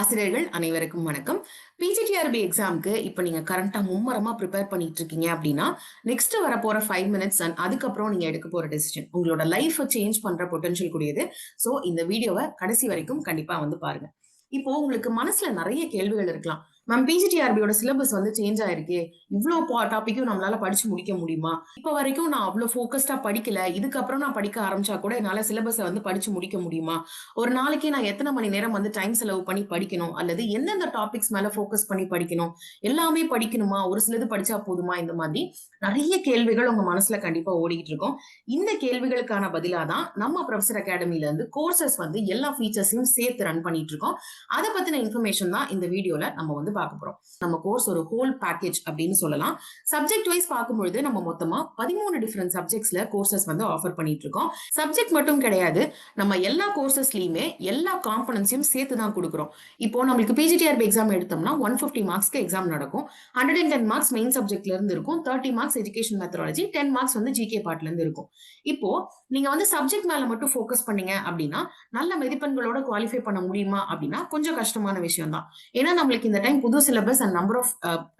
ஆசிரியர்கள் அனைவருக்கும் வணக்கம். பிஜிடிஆர்பி எக்ஸாம்க்கு இப்ப நீங்க கரண்டா மும்மரமா ப்ரிப்பேர் பண்ணிட்டு இருக்கீங்க அப்படின்னா, நெக்ஸ்ட் வரப்போற 5 மினிட்ஸ் அண்ட் அதுக்கப்புறம் நீங்க எடுக்க போற டெசிஷன் உங்களோட லைஃப சேஞ்ச் பண்ற பொட்டன்ஷியல் கூடியது. சோ இந்த வீடியோவ கடைசி வரைக்கும் கண்டிப்பா பாருங்க. இப்போ உங்களுக்கு மனசுல நிறைய கேள்விகள் இருக்கலாம். மேம், பிஜிடிஆர்பியோட சிலபஸ் சேஞ்ச் ஆயிருக்கு. இவ்ளோ டாபிக்கும் நம்மளால படிச்சு முடிக்க முடியுமா? இப்ப வரைக்கும் நான் அவ்ளோ ஃபோக்கஸ்டா படிக்கல. இதுக்கப்புறம் நான் படிக்க ஆரம்பிச்சா கூட என்னால சிலபஸ படிச்சு முடிக்க முடியுமா? ஒரு நாளைக்கு நான் எத்தனை மணி நேரம் டைம் செலவு பண்ணி படிக்கணும்? அல்லது எந்தெந்த டாபிக்ஸ் மேல ஃபோக்கஸ் பண்ணி படிக்கணும்? எல்லாமே படிக்கணுமா? ஒரு சிலது படிச்சா போதுமா? இந்த மாதிரி நிறைய கேள்விகள் உங்க மனசுல கண்டிப்பா ஓடிக்கிட்டு இருக்கும். இந்த கேள்விகளுக்கான பதிலா தான் நம்ம ப்ரொஃபசர் அகாடமில இருந்து கோர்சஸ் எல்லா ஃபீச்சர்ஸையும் சேர்த்து ரன் பண்ணிட்டு இருக்கோம். அத பத்தின இன்ஃபர்மேஷன் தான் இந்த வீடியோல நம்ம பார்க்க போறோம். நம்ம கோர்ஸ் ஒரு ஹோல் பேக்கேஜ் அப்படின்னு சொல்லலாம். சப்ஜெக்ட் வைஸ் பார்க்கும்பொழுது நம்ம மொத்தமா 13 டிஃபரெண்ட் சப்ஜெக்ட்ஸ்ல கோர்சஸ் ஆஃபர் பண்ணிட்டு இருக்கோம். சப்ஜெக்ட் மட்டும் கிடையாது, நம்ம எல்லா கோர்சஸ்லயுமே எல்லா காம்பனன்ட்ஸையும் சேர்த்து தான் கொடுக்குறோம். இப்போ நம்மளுக்கு பிஜிடிஆர்பி எக்ஸாம் எடுத்தோம்னா 150 மார்க்ஸ்க்கு எக்ஸாம் நடக்கும். 110 மார்க்ஸ் மெயின் சப்ஜெக்ட்ல இருந்து இருக்கும். 30 marks education methodology, 10 marks GK பார்ட்ல இருந்து இருக்கும். இப்போ நீங்க சப்ஜெக்ட் மேல மட்டும் ஃபோக்கஸ் பண்ணீங்க அப்படின்னா நல்ல மதிப்பெண்களோட குவாலிஃபை பண்ண முடியுமா அப்படின்னா கொஞ்சம் கஷ்டமான விஷயம் தான். ஏன்னா நம்மளுக்கு இந்த டைம் புது syllabus and number of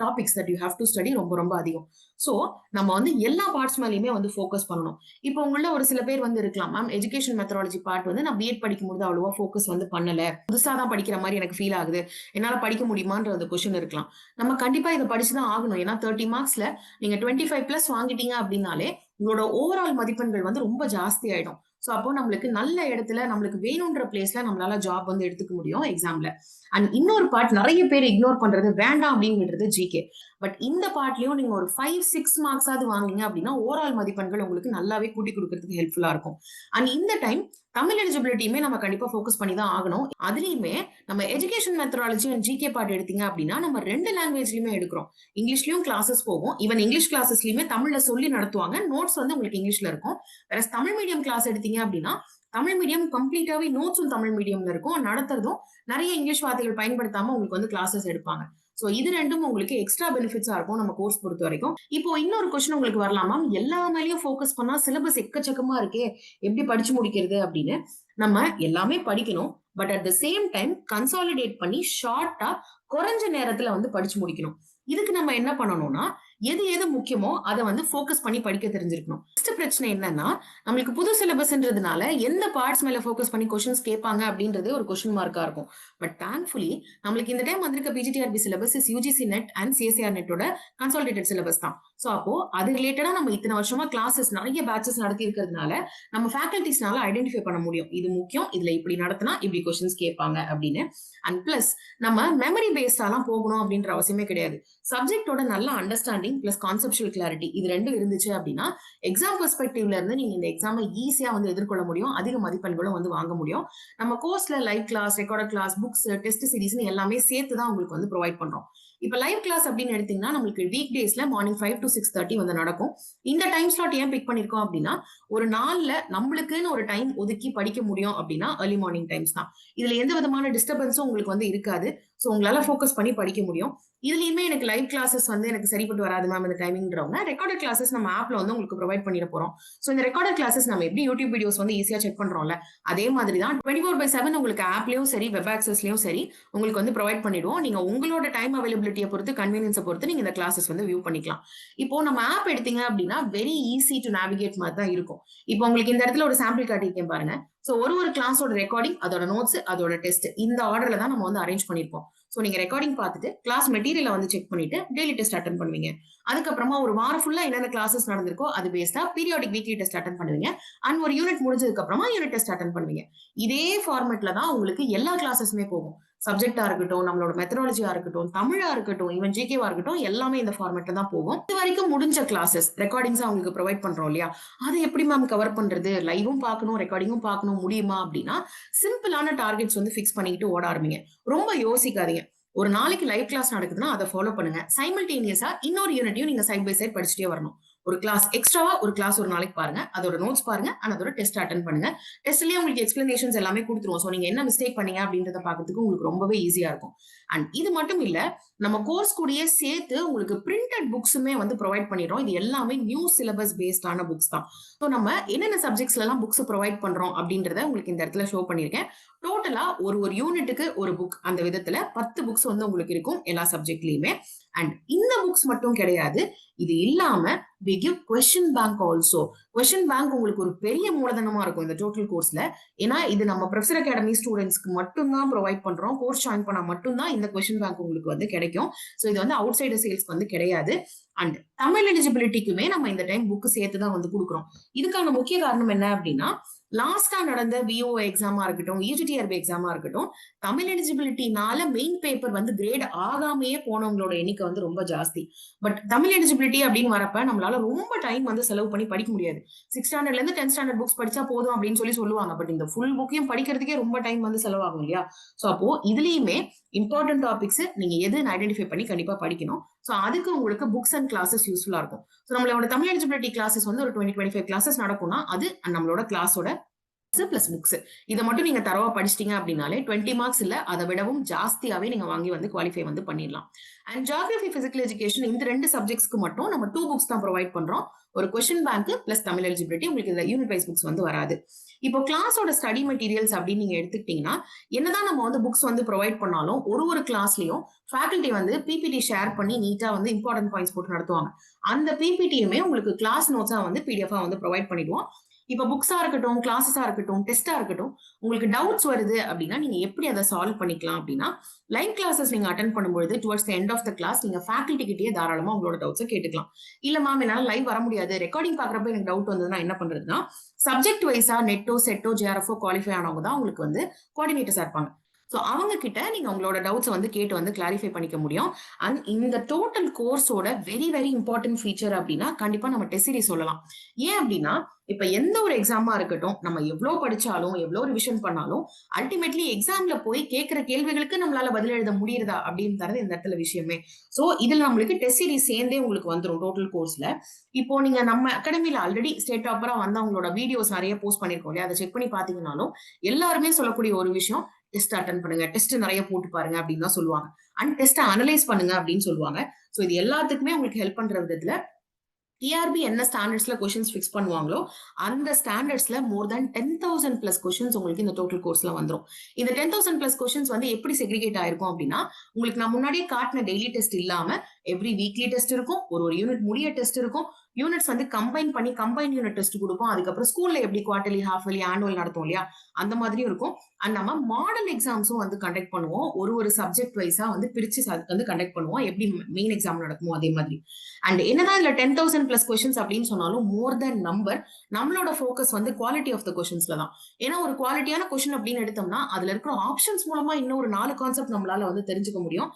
topics that you have to study ரொம்ப ரொம்ப அதிகம். சோ நம்ம எல்லா பார்ட்ஸ் மேலயுமே ஃபோக்கஸ் பண்ணணும். இப்போ உங்கள ஒரு சில பேர் இருக்கலாம், மேம் எஜுகேஷன் மெத்தடாலஜி பார்ட் நான் பிஎட் படிக்கும்போது அவ்வளவா ஃபோக்கஸ் பண்ணல, புதுசா தான் படிக்கிற மாதிரி எனக்கு ஃபீல் ஆகுது, என்னால படிக்க முடியுமான்ற அந்த கொஸ்டின் இருக்கலாம். நம்ம கண்டிப்பா இதை படிச்சுதான் ஆகணும். ஏன்னா 30 மார்க்ஸ்ல நீங்க 25 பிளஸ் வாங்கிட்டீங்க அப்படின்னாலே உங்களோட ஓவரால் மதிப்பெண்கள் ரொம்ப ஜாஸ்தி ஆயிடும். சோ அப்போ நம்மளுக்கு நல்ல இடத்துல நம்மளுக்கு வேணும்ன்ற பிளேஸ்ல நம்மளால ஜாப் எடுத்துக்க முடியும் எக்ஸாம்ல. அண்ட் இன்னொரு பார்ட் நிறைய பேர் இக்னோர் பண்றது வேண்டாம் அப்படின்னு விடுறது ஜிகே. பட் இந்த பார்ட்லயும் நீங்க ஒரு 5-6 மார்க்ஸ் ஆவது வாங்கினீங்க அப்படின்னா ஓவரால் மதிப்பெண்கள் உங்களுக்கு நல்லாவே கூட்டி கொடுக்கறதுக்கு ஹெல்ப்ஃபுல்லா இருக்கும். அண்ட் இந்த டைம் தமிழ் எலிஜிபிலிட்டியுமே நம்ம கண்டிப்பா ஃபோக்கஸ் பண்ணி தான் ஆகணும். அதுலயுமே நம்ம education methodology and GK part எடுத்தீங்க அப்படின்னா நம்ம 2 லாங்குவேஜ்லயுமே எடுக்கிறோம். இங்கிலீஷ்லயும் கிளாஸஸ் போகும். ஈவன் இங்கிலீஷ் கிளாஸஸ்லயுமே தமிழ்ல சொல்லி நடத்துவாங்க. நோட்ஸ் உங்களுக்கு இங்கிலீஷ்ல இருக்கும். வேற தமிழ் மீடியம் கிளாஸ் எடுத்தீங்க அப்படின்னா தமிழ் மீடியம் கம்ப்ளீட்டாவே நோட்ஸும் தமிழ் மீடியம்ல இருக்கும். நடத்துறதும் நிறைய இங்கிலீஷ் வார்த்தைகள் பயன்படுத்தாம உங்களுக்கு கிளாஸஸ் எடுப்பாங்க. சோ இது ரெண்டும் உங்களுக்கு எக்ஸ்ட்ரா பெனிஃபிட்ஸா இருக்கும் நம்ம கோர்ஸ் பொறுத்த வரைக்கும். இப்போ இன்னொரு கொஸ்டின் உங்களுக்கு வரலாமா, எல்லா மேலயும் ஃபோக்கஸ் பண்ணா சிலபஸ் எக்கச்சக்கமா இருக்கே, எப்படி படிச்சு முடிக்கிறது அப்படின்னு. நம்ம எல்லாமே படிக்கணும். But at the same time consolidate பண்ணி ஷார்ட்டா குறைஞ்ச நேரத்துல படிச்சு முடிக்கணும். இதுக்கு நம்ம என்ன பண்ணணும்னா எது எது முக்கியமோ அதை ஃபோக்கஸ் பண்ணி படிக்க தெரிஞ்சிருக்கணும். ஃபர்ஸ்ட் பிரச்சனை என்னன்னா நம்மளுக்கு புது சிலபஸ்ன்றதுனால எந்த பார்ட்ஸ் மேல ஃபோக்கஸ் பண்ணி கொஸ்டின்ஸ் கேட்பாங்க அப்படின்றது ஒரு கொஸ்டின் மார்க்கா இருக்கும். பட் தேங்க்ஃபுல்லி நம்மளுக்கு இந்த டைம் வந்திருக்க PGTRB syllabus UGC NET and CSIR நெட்டோட கன்சாலிடேட்டட் சிலபஸ் தான். சோ அப்போ அது ரிலேட்டடா நம்ம இத்தனை வருஷமா கிளாஸஸ் நிறைய பேட்சஸ் நடத்தி இருக்கிறதுனால நம்ம ஃபேக்கல்டிஸ்னால ஐடென்டிஃபை பண்ண முடியும், இது முக்கியம், இதுல இப்படி நடத்தினா இப்படி கொஸ்டின்ஸ் கேட்பாங்க அப்படின்னு. அண்ட் பிளஸ் நம்ம மெமரி பேஸ்டாலாம் போகணும் அப்படின்ற அவசியமே கிடையாது. சப்ஜெக்டோட நல்ல அண்டர்ஸ்டாண்டிங் பிளஸ் கான்செப்சுவல் கிளாரிட்டி இது ரெண்டும் இருந்துச்சு அப்படின்னா எக்ஸாம் பெர்ஸ்பெக்டிவ்ல இருந்து நீங்க இந்த எக்ஸாமை ஈஸியா எதிர்கொள்ள முடியும். அதிக மதிப்பெண்களும் வாங்க முடியும். நம்ம கோர்ஸ்ல live class, recorded class, books, test சீரிஸ்னு எல்லாமே சேர்த்து தான் உங்களுக்கு ப்ரொவைட் பண்றோம். இப்ப லைவ் கிளாஸ் அப்படின்னு எடுத்தீங்கன்னா நம்மளுக்கு வீக் டேஸ்ல மார்னிங் 5 to 6:30 நடக்கும். இந்த டைம் ஸ்லாட் ஏன் பிக் பண்ணிருக்கோம் அப்படின்னா ஒரு நாள்ல நம்மளுக்குன்னு ஒரு டைம் ஒதுக்கி படிக்க முடியும் அப்படின்னா ஏர்லி மார்னிங் டைம்ஸ் தான். இதுல எந்த விதமான டிஸ்டர்பன்ஸும் உங்களுக்கு இருக்காது. சோ உங்களால ஃபோக்கஸ் பண்ணி படிக்க முடியும். இதுலயுமே எனக்கு லைவ் கிளாஸஸ் எனக்கு சரிப்பட்டு வராது மேம் இந்த டைமிங்ன்றவங்க ரெக்கார்டட் கிளாஸஸ் நம்ம ஆப்ல உங்களுக்கு ப்ரொவைட் பண்ணிட போறோம். சோ இந்த ரெக்கார்டட் கிளாஸஸ் நம்ம எப்படி யூடியூப் வீடியோஸ் ஈஸியா செக் பண்றோம்ல, அதே மாதிரி தான் 24/7 உங்களுக்கு ஆப்லயும் சரி வெப் ஆக்சஸ்லயும் சரி உங்களுக்கு ப்ரொவைட் பண்ணிடுவோம். நீங்க உங்களோட டைம் அவைலபிலிட்டியை பொறுத்து கன்வீனியன்ஸை பொறுத்து நீங்க இந்த கிளாஸஸ் வியூ பண்ணிக்கலாம். இப்போ நம்ம ஆப் எடுத்தீங்க அப்படின்னா வெரி ஈஸி டு நேவிகேட் மாதிரி தான் இருக்கும். இப்போ உங்களுக்கு இந்த இடத்துல ஒரு சாம்பிள் காட்டியிருக்கேன் பாருங்க. சோ ஒரு கிளாஸோட ரெக்கார்டிங், அதோட நோட்ஸ், அதோட டெஸ்ட் இந்த ஆர்டர்ல தான் நம்ம அரேஞ்ச் பண்ணிருப்போம். சோ நீங்க ரெக்கார்டிங் பார்த்துட்டு கிளாஸ் மெட்டீரியலை செக் பண்ணிட்டு டெய்லி டெஸ்ட் அட்டன் பண்ணுவீங்க. அதுக்கப்புறமா ஒரு வாரம் ஃபுல்லா என்னென்ன கிளாஸஸ் நடந்திருக்கோ அது பேஸ்டா பீரியாடிக் வீக்லி டெஸ்ட் அட்டன் பண்ணுவீங்க. அண்ட் ஒரு யூனிட் முடிஞ்சதுக்கு அப்புறமா யூனிட் டெஸ்ட் அட்டன் பண்ணுவீங்க. இதே ஃபார்மேட்ல தான் உங்களுக்கு எல்லா கிளாஸஸுமே போகும். சப்ஜெக்டா இருக்கட்டும், நம்மளோட மெத்தடாலஜியா இருக்கட்டும், தமிழா இருக்கட்டும், ஈவன் ஜிகேவா இருக்கட்டும், எல்லாமே இந்த ஃபார்மேட்ல தான் போகும். இது வரைக்கும் முடிஞ்ச கிளாஸஸ் ரெக்கார்டிங்ஸா உங்களுக்கு ப்ரொவைட் பண்றோம் இல்லையா, அதை எப்படி மேம் கவர் பண்றது, லைவும் பார்க்கணும் ரெக்கார்டிங்கும் பார்க்கணும் முடியுமா அப்படின்னா சிம்பிளான டார்கெட்ஸ் ஃபிக்ஸ் பண்ணிட்டு ஓட ஆரம்பிங்க. ரொம்ப யோசிக்காதீங்க. ஒரு நாளைக்கு லைவ் கிளாஸ் நடக்குதுன்னா அதை ஃபாலோ பண்ணுங்க. சைமல்டேனியஸா இன்னொரு யூனிட்டையும் நீங்க சைட் பை சைட் படிச்சுட்டே வரணும். ஒரு கிளாஸ் எக்ஸ்ட்ராவா ஒரு கிளாஸ் ஒரு நாளைக்கு பாருங்க. அதோட நோட்ஸ் பாருங்க. அண்ட் அதோட டெஸ்ட் அட்டெண்ட் பண்ணுங்க. டெஸ்ட்லயே உங்களுக்கு எக்ஸ்பிளனேஷன்ஸ் எல்லாமே குடுத்துருவோம். சோ நீங்க என்ன மிஸ்டேக் பண்ணீங்க அப்படின்றத பாக்கிறதுக்கு உங்களுக்கு ரொம்பவே ஈஸியா இருக்கும். அண்ட் இது மட்டும் இல்ல, நம்ம கோர்ஸ் கூடயே சேர்த்து உங்களுக்கு பிரிண்டட் புக்ஸுமே வந்து ப்ரொவைட் பண்ணிடுறோம். இது எல்லாமே நியூ சிலபஸ் பேஸ்டான புக்ஸ் தான். சோ நம்ம என்னென்ன சப்ஜெக்ட்ஸ்ல எல்லாம் புக்ஸ் ப்ரொவைட் பண்றோம் அப்படின்றத உங்களுக்கு இந்த இடத்துல ஷோ பண்ணிருக்கேன். டோட்டலா ஒரு யூனிட்டுக்கு ஒரு புக் அந்த விதத்துல 10 புக்ஸ் வந்து உங்களுக்கு இருக்கும் எல்லா சப்ஜெக்ட்லயுமே. அண்ட் இந்த புக்ஸ் மட்டும் கிடையாது. இது இல்லாம we give question bank also. question bank உங்களுக்கு ஒரு பெரிய மூலதனமா இருக்கும் இந்த டோட்டல் கோர்ஸ்ல. ஏன்னா இது நம்ம ப்ரொஃபசர் அகாடமி ஸ்டூடெண்ட்ஸ்க்கு மட்டும் தான் ப்ரொவைட் பண்றோம். கோர்ஸ் ஜாயின் பண்ணா மட்டும் தான் இந்த கொஸ்டின் பேங்க் உங்களுக்கு வந்து கிடைக்கும். சோ இது வந்து அவுட் சைடர் சேல்ஸ்க்கு வந்து கிடையாது. அண்ட் தமிழ் எலிஜிபிலிட்டிக்குமே நம்ம இந்த டைம் புக் சேர்த்து தான் வந்து கொடுக்குறோம். இதுக்கான முக்கிய காரணம் என்ன அப்படின்னா, லாஸ்டா நடந்த விஓ எக்ஸாமா இருக்கட்டும், யூஜிடிஆர்பி எக்ஸாமா இருக்கட்டும், தமிழ் எலிஜிபிலிட்டினால மெயின் பேப்பர் வந்து கிரேட் ஆகாமையே போனவங்களோட எண்ணிக்கை வந்து ரொம்ப ஜாஸ்தி. பட் தமிழ் எலிஜிபிலிட்டி அப்படின்னு வரப்ப நம்மளால ரொம்ப டைம் வந்து செலவு பண்ணி படிக்க முடியாது. 6 ஸ்டாண்டர்ட்ல இருந்து 10th ஸ்டாண்டர்ட் புக்ஸ் படிச்சா போதும் அப்படின்னு சொல்லுவாங்க. பட் இந்த ஃபுல் புக்கையும் படிக்கிறதுக்கே ரொம்ப டைம் வந்து செலவாகும் இல்லையா? சோ அப்போ இதுலயுமே இம்பார்ட்டன்ட் டாபிக்ஸ் நீங்க எதுன்னு ஐடென்டிஃபை பண்ணி கண்டிப்பா படிக்கணும். சோ அதுக்கு உங்களுக்கு புக்ஸ் அண்ட் கிளாஸஸ் யூஸ்ஃபுல்லா இருக்கும். சோ நம்மளோட தமிழ் எலிஜிபிலிட்டி கிளாஸஸ் வந்து ஒரு 20-25 கிளாஸஸ் நடக்கும்னா அது நம்மளோட கிளாஸோட பிளஸ் புக்ஸ் இதை மட்டும் நீங்க தரவா படிச்சிட்டீங்க அப்படின்னாலே 20 மார்க்ஸ் இல்ல அதை விடவும் ஜாஸ்தியாவே நீங்க வாங்கி வந்து குவாலிஃபை வந்து பண்ணிடலாம். அண்ட் ஜியோகிராஃபி பிசிக்கல் எஜுகேஷன் இந்த 2 சப்ஜெக்ட்ஸ்க்கு மட்டும் நம்ம 2 புக்ஸ் தான் ப்ரொவைட் பண்றோம். ஒரு question bank plus Tamil eligibility. உங்களுக்கு இந்த யூனிட் வைஸ் புக்ஸ் வந்து வராது. இப்போ கிளாஸோட ஸ்டடி மெட்டீரியல்ஸ் அப்படின்னு நீங்க எடுத்துக்கிட்டீங்கன்னா, என்னதான் நம்ம வந்து புக்ஸ் வந்து ப்ரொவைட் பண்ணாலும் ஒரு கிளாஸ்லயும் ஃபேக்கல்டி வந்து பிபிடி ஷேர் பண்ணி நீட்டா வந்து இம்பார்ட்டன்ட் பாயிண்ட்ஸ் போட்டு நடத்துவாங்க. அந்த பிபிடியுமே உங்களுக்கு கிளாஸ் நோட்ஸா வந்து பிடிஎஃபா வந்து ப்ரொவைட் பண்ணிடுவோம். இப்ப புக்ஸா இருக்கட்டும், கிளாஸஸா இருக்கட்டும், டெஸ்டா இருக்கட்டும், உங்களுக்கு டவுட்ஸ் வருது அப்படின்னா நீங்க எப்படி அதை சால்வ் பண்ணிக்கலாம் அப்படின்னா, லைவ் கிளாஸஸ் நீங்க அட்டென்ட் பண்ணும்போது towards the end of the class நீங்க ஃபேக்கல்டி கிட்டயே தாராளமா உங்களோட டவுட்ஸை கேட்டுக்கலாம். இல்ல மேம் என்னால லைவ் வர முடியாது, ரெக்கார்டிங் பாக்குறப்ப எனக்கு டவுட் வந்ததுன்னா என்ன பண்றதுன்னா, சப்ஜெக்ட் வைஸா நெட்டோ செட்டோ ஜேஆர்எஃப்ஓ குவாலிஃபை ஆனவங்க தான் உங்களுக்கு வந்து கோஆர்டினேட்டர்ஸா இருப்பாங்க. சோ அவங்க கிட்ட நீங்க உங்களோட டவுட்ஸ் வந்து கேட்டு வந்து கிளாரிஃபை பண்ணிக்க முடியும். அண்ட் இந்த டோட்டல் கோர்ஸோட வெரி வெரி இம்பார்ட்டன்ட் ஃபீச்சர் அப்படின்னா கண்டிப்பா நம்ம டெஸ்ட் சீரிஸ் சொல்லலாம். ஏன் அப்படின்னா, இப்ப எந்த ஒரு எக்ஸாமா இருக்கட்டும், நம்ம எவ்வளவு படிச்சாலும் எவ்வளவு ரிவிஷன் பண்ணாலும் அல்டிமேட்லி எக்ஸாம்ல போய் கேட்கிற கேள்விகளுக்கு நம்மளால பதில் எழுத முடியுதா அப்படின்றது இந்த இடத்துல விஷயமே. சோ இதுல நம்மளுக்கு டெஸ்ட் சீரிஸ் சேர்ந்தே உங்களுக்கு வந்துடும் டோட்டல் கோர்ஸ்ல. இப்போ நீங்க நம்ம அகாடமில ஆல்ரெடி ஸ்டேட் டாப்பரா வந்தவங்களோட வீடியோஸ் நிறைய போஸ்ட் பண்ணிருக்கோம் இல்லையா? அதை செக் பண்ணி பாத்தீங்கன்னாலும் எல்லாருமே சொல்லக்கூடிய ஒரு விஷயம், டெஸ்ட் அட்டன் பண்ணுங்க, டெஸ்ட் நிறைய போட்டு பாருங்க அப்படின்னு தான் சொல்லுவாங்க. அண்ட் டெஸ்ட் அனலைஸ் பண்ணுங்க அப்படின்னு சொல்லுவாங்க. சோ இது எல்லாத்துக்குமே உங்களுக்கு ஹெல்ப் பண்ற விதத்துல டிஆர்பி என்ன ஸ்டாண்டர்ட்ஸ்ல கொஸ்டின்ஸ் ஃபிக்ஸ் பண்ணுவாங்களோ அந்த ஸ்டாண்டர்ட்ஸ்ல மோர் தேன் 10,000 பிளஸ் கொஸ்டின்ஸ் உங்களுக்கு இந்த டோட்டல் கோர்ஸ்ல வந்துரும். இந்த 10,000 பிளஸ் கொஸ்டின்ஸ் வந்து எப்படி செக்ரிகேட் ஆயிருக்கும் அப்படின்னா, உங்களுக்கு நான் முன்னாடியே காட்டின டெய்லி டெஸ்ட் இல்லாம எவ்ரி வீக்லி டெஸ்ட் இருக்கும், ஒரு யூனிட் முடிய டெஸ்ட் இருக்கும், யூனிட்ஸ் வந்து கம்பைன் பண்ணி கம்பைன் யூனிட் டெஸ்ட் கொடுப்போம். அதுக்கப்புறம் ஸ்கூல்ல எப்படி குவார்டர்லி, ஹாஃப்லி, ஆனுவல் நடத்தும் இல்லையா, அந்த மாதிரியும் இருக்கும். அண்ட் நம்ம மாடல் எக்ஸாம்ஸும் வந்து கண்டக்ட் பண்ணுவோம். ஒரு சப்ஜெக்ட் வைஸா வந்து பிரிச்சு வந்து கண்டக்ட் பண்ணுவோம். எப்படி மெயின் எக்ஸாம் நடக்குமோ அதே மாதிரி. அண்ட் என்னதான் இதுல 10,000 பிளஸ் கொஸ்டின்ஸ் அப்படின்னு சொன்னாலும் மோர் தென் நம்பர், நம்மளோட ஃபோக்கஸ் வந்து குவாலிட்டி ஆஃப் த கொஸ்டின்ஸ்ல தான். ஏன்னா ஒரு குவாலிட்டியான கொஸ்டின் அப்படின்னு எடுத்தோம்னா அதுல இருக்கிற ஆப்ஷன்ஸ் மூலமா இன்னும் ஒரு 4 கான்செப்ட் நம்மளால வந்து தெரிஞ்சுக்க முடியும்.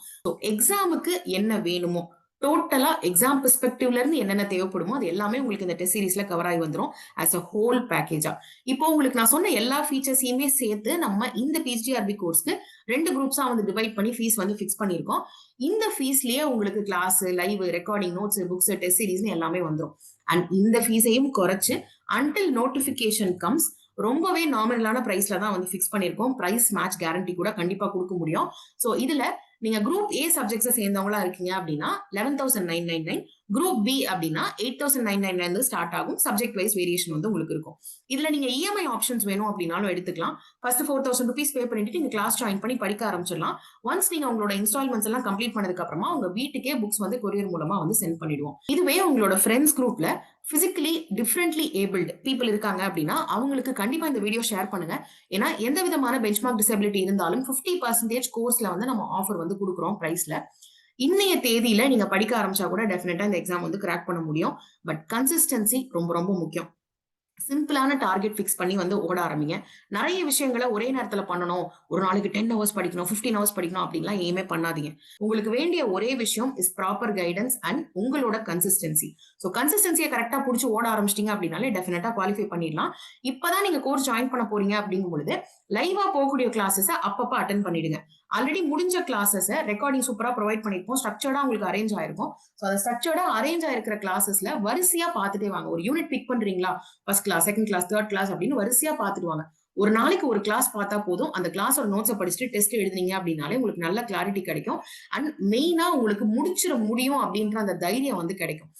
எக்ஸாமுக்கு என்ன வேணுமோ டோட்டலா எக்ஸாம் பெர்ஸ்பெக்டிவ்ல இருந்து என்னென்ன தேவைப்படுமோ அது எல்லாமே உங்களுக்கு இந்த டெஸ்ட் சீரிஸ்ல கவர் ஆகி வந்துரும் ஆஸ் அ ஹோல் பேக்கேஜா. இப்போ உங்களுக்கு நான் சொன்ன எல்லா ஃபீச்சர்ஸையுமே சேர்த்து நம்ம இந்த பிஜிஆர்பி கோர்ஸ்க்கு 2 குரூப்ஸா வந்து டிவைட் பண்ணி ஃபீஸ் வந்து ஃபிக்ஸ் பண்ணிருக்கோம். இந்த ஃபீஸ்லயே உங்களுக்கு class, live, recording, notes, books, test series எல்லாமே வந்துரும். அண்ட் இந்த ஃபீஸையும் குறைச்சு அன்டில் நோட்டிபிகேஷன் கம்ஸ் ரொம்பவே நாமினலான பிரைஸ்ல தான் வந்து ஃபிக்ஸ் பண்ணிருக்கோம். பிரைஸ் மேட்ச் கேரண்டி கூட கண்டிப்பா கொடுக்க முடியும். சோ இதுல நீங்க குரூப் ஏ சப்ஜெக்ட்ஸ் சேர்ந்தவங்களா இருக்கீங்க அப்படின்னா 11,999, குரூப் பி அப்படின்னா 8,999 ஸ்டார்ட் ஆகும். சப்ஜெக்ட் வைஸ் வேரியேஷன் வந்து உங்களுக்கு இருக்கும். இதுல நீங்க இஎம்ஐ ஆப்ஷன்ஸ் வேணும் அப்படின்னாலும் எடுத்துக்கலாம். ஃபர்ஸ்ட் 4,000 rupees பே பண்ணிட்டு நீங்க கிளாஸ் ஜாயின் பண்ணி படிக்க ஆரம்பிச்சிடலாம். ஒன்ஸ் நீங்க உங்களோட இன்ஸ்டால்மெண்ட்ஸ் எல்லாம் கம்ப்ளீட் பண்ணதுக்கு அப்புறமா உங்க வீட்டுக்கே புக்ஸ் வந்து கொரியர் மூலமா வந்து சென்ட் பண்ணிடுவோம். இதுவே உங்களோட ஃப்ரெண்ட்ஸ் குரூப்ல பிசிக்கலி டிஃபரெண்ட்லி ஏபிள்டு பீப்புள் இருக்காங்க அப்படின்னா அவங்களுக்கு கண்டிப்பா இந்த வீடியோ ஷேர் பண்ணுங்க. ஏன்னா எந்த விதமான பெஞ்ச்மார்க் டிசபிலிட்டி இருந்தாலும் 50% கோர்ஸ்ல வந்து நம்ம ஆஃபர் வந்து கொடுக்குறோம் பிரைஸ்ல. இன்னைய தேதியில நீங்க படிக்க ஆரம்பிச்சா கூட டெஃபினட்டா இந்த எக்ஸாம் வந்து கிராக் பண்ண முடியும். பட் கன்சிஸ்டன்சி ரொம்ப ரொம்ப முக்கியம். சிம்பிளான டார்கெட் ஃபிக்ஸ் பண்ணி வந்து ஓட ஆரம்பிங்க. நிறைய விஷயங்களை ஒரே நேரத்துல பண்ணணும், ஒரு நாளைக்கு 10 ஹவர்ஸ் படிக்கணும், 15 ஹவர்ஸ் படிக்கணும் அப்படின்லாம் ஏமே பண்ணாதீங்க. உங்களுக்கு வேண்டிய ஒரே விஷயம் இஸ் ப்ராப்பர் கைடன்ஸ் அண்ட் உங்களோட கன்சிஸ்டன்சி. சோ கன்சிஸ்டன்சியை கரெக்டா புடிச்சு ஓட ஆரம்பிச்சிட்டீங்க அப்படின்னாலே டெஃபினட்டா குவாலிஃபை பண்ணிடலாம். இப்பதான் நீங்க கோர்ஸ் ஜாயின் பண்ண போறீங்க அப்படிங்கும் பொழுது லைவா போகக்கூடிய கிளாஸஸ் அப்பப்ப அட்டென்ட் பண்ணிடுங்க. ஆல்ரெடி முடிஞ்ச கிளாஸஸ் ரெக்கார்டிங் சூப்பரா ப்ரொவைட் பண்ணிருப்போம். ஸ்ட்ரக்சர்டா உங்களுக்கு அரேஞ்ச் ஆயிருக்கும். சோ அந்த ஸ்ட்ரக்சர்டா அரேஞ்ச் ஆயிருக்கிற கிளாஸஸ்ல வரிசையா பார்த்துட்டே வாங்க. ஒரு யூனிட் பிக் பண்றீங்களா? First class, second class, third class அப்படின்னு வரிசையா பார்த்துட்டு வாங்க. ஒரு நாளைக்கு ஒரு கிளாஸ் பார்த்தா போதும். அந்த கிளாஸோட நோட்ஸ படிச்சுட்டு டெஸ்ட் எழுதுனீங்க அப்படின்னாலே உங்களுக்கு நல்ல கிளாரிட்டி கிடைக்கும். அண்ட் மெயினா உங்களுக்கு முடிச்சிட முடியும் அப்படின்ற அந்த தைரியம் வந்து கிடைக்கும்.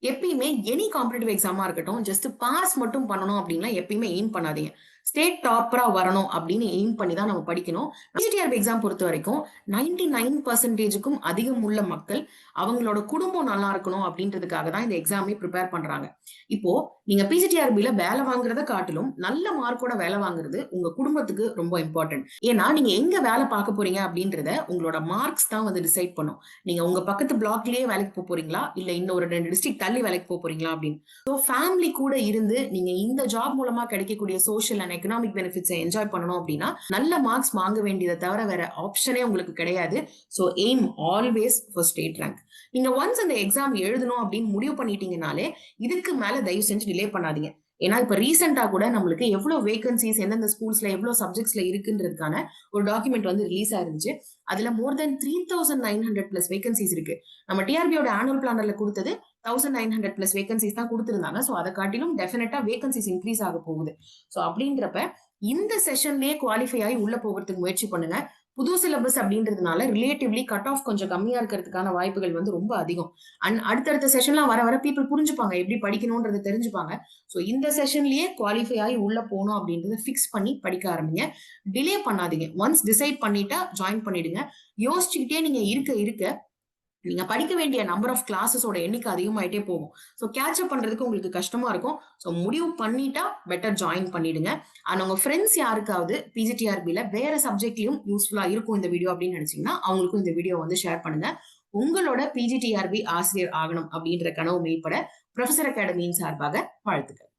எப்பயுமே எனி காம்படிட்டிவ் எக்ஸாமா இருக்கட்டும், ஜஸ்ட் பாஸ் மட்டும் பண்ணணும் அப்படின்லாம் எப்பயுமே எய்ம் பண்ணாதீங்க. ஸ்டேட் டாப்பரா வரணும் அப்படின்னு எய்ம் பண்ணி தான் நம்ம படிக்கணும். பிஜிடிஆர்பி எக்ஸாம் பொறுத்தவரைக்கும் 99% அதிகம் உள்ள மக்கள் அவங்களோட குடும்பம் நல்லா இருக்கணும் அப்படின்றதுக்காக தான் இந்த எக்ஸாமே ப்ரிப்பேர் பண்றாங்க. இப்போ நீங்க பிஜிடிஆர்பில வேலை வாங்குறத காட்டிலும் நல்ல மார்க்கோட வேலை வாங்குறது உங்க குடும்பத்துக்கு ரொம்ப இம்பார்ட்டன்ட். ஏன்னா நீங்க எங்க வேலை பார்க்க போறீங்க அப்படின்றத உங்களோட மார்க்ஸ் தான் வந்து டிசைட் பண்ணும். நீங்க உங்க பக்கத்து பிளாக்லயே வேலைக்கு போறீங்களா, இல்ல இன்னொரு 2 டிஸ்ட்ரிக்ட் தள்ளி வேலைக்கு போறீங்களா அப்படின்னு. சோ ஃபேமிலி கூட இருந்து நீங்க இந்த ஜாப் மூலமா கிடைக்கக்கூடிய சோஷியல் அண்ட் எக்கனாமிக் பெனிஃபிட்ஸை என்ஜாய் பண்ணணும் அப்படின்னா நல்ல மார்க்ஸ் வாங்க வேண்டியதை தவிர வேற ஆப்ஷனே உங்களுக்கு கிடையாது. So aim always for state rank. நீங்க ஒன்ஸ் அந்த எக்ஸாம் எழுதணும் அப்படின்னு முடிவு பண்ணிட்டீங்கனாலே இதுக்கு மேல தயவு செஞ்சு டிலே பண்ணாதீங்க. ஏன்னா இப்ப ரீசெண்டா கூட நம்மளுக்கு எவ்வளவு வேகன்சிஸ் எந்தெந்த ஸ்கூல்ஸ்ல எவ்வளவு சப்ஜெக்ட்ஸ்ல இருக்குன்றதுக்கான ஒரு டாக்குமெண்ட் வந்து ரிலீஸ் ஆயிருந்துச்சு. அதுல மோர் தென் 3900 பிளஸ் வேகன்சிஸ் இருக்கு. நம்ம டிஆர்பியோட ஆனுவல் பிளானர்ல கொடுத்தது 1900 பிளஸ் வேகன்சிஸ் தான் கொடுத்திருந்தாங்க. சோ அதை காட்டிலும் டெஃபினட்டா வேகன்சிஸ் இன்க்ரீஸ் ஆக போகுது. சோ அப்படின்றப்ப இந்த செஷன்லயே குவாலிஃபை ஆகி உள்ள போகிறதுக்கு முயற்சி பண்ணுங்க. புது சிலபஸ் அப்படின்றதுனால ரிலேட்டிவ்லி கட் ஆஃப் கொஞ்சம் கம்மியா இருக்கிறதுக்கான வாய்ப்புகள் வந்து ரொம்ப அதிகம். அண்ட் அடுத்தடுத்த செஷன்லாம் வர வர பீப்புள் புரிஞ்சுப்பாங்க, எப்படி படிக்கணும்ன்றது தெரிஞ்சுப்பாங்க. சோ இந்த செஷன்லயே குவாலிஃபை ஆகி உள்ள போகணும் அப்படின்றத ஃபிக்ஸ் பண்ணி படிக்க ஆரம்பிங்க. டிலே பண்ணாதீங்க. ஒன்ஸ் டிசைட் பண்ணிட்டா ஜாயின் பண்ணிடுங்க. யோசிச்சுக்கிட்டே நீங்க இருக்க இருக்க நீங்க படிக்க வேண்டிய நம்பர் ஆஃப் கிளாஸஸோட எண்ணிக்கை அதிகமாயிட்டே போகும். சோ கேட்ச் அப் பண்றதுக்கு உங்களுக்கு கஷ்டமா இருக்கும். சோ முடிவு பண்ணிட்டா பெட்டர் ஜாயின் பண்ணிடுங்க. அண்ட் உங்க ஃப்ரெண்ட்ஸ் யாருக்காவது பிஜிடிஆர்பில வேற சப்ஜெக்ட்லயும் யூஸ்ஃபுல்லா இருக்கும் இந்த வீடியோ அப்படின்னு நினைச்சீங்கன்னா அவங்களுக்கும் இந்த வீடியோ வந்து ஷேர் பண்ணுங்க. உங்களோட பிஜிடிஆர்பி ஆசிரியர் ஆகணும் அப்படின்ற கனவு மெய்ப்பட ப்ரொஃபசர் அகாடமியின் சார்பாக வாழ்த்துக்கள்.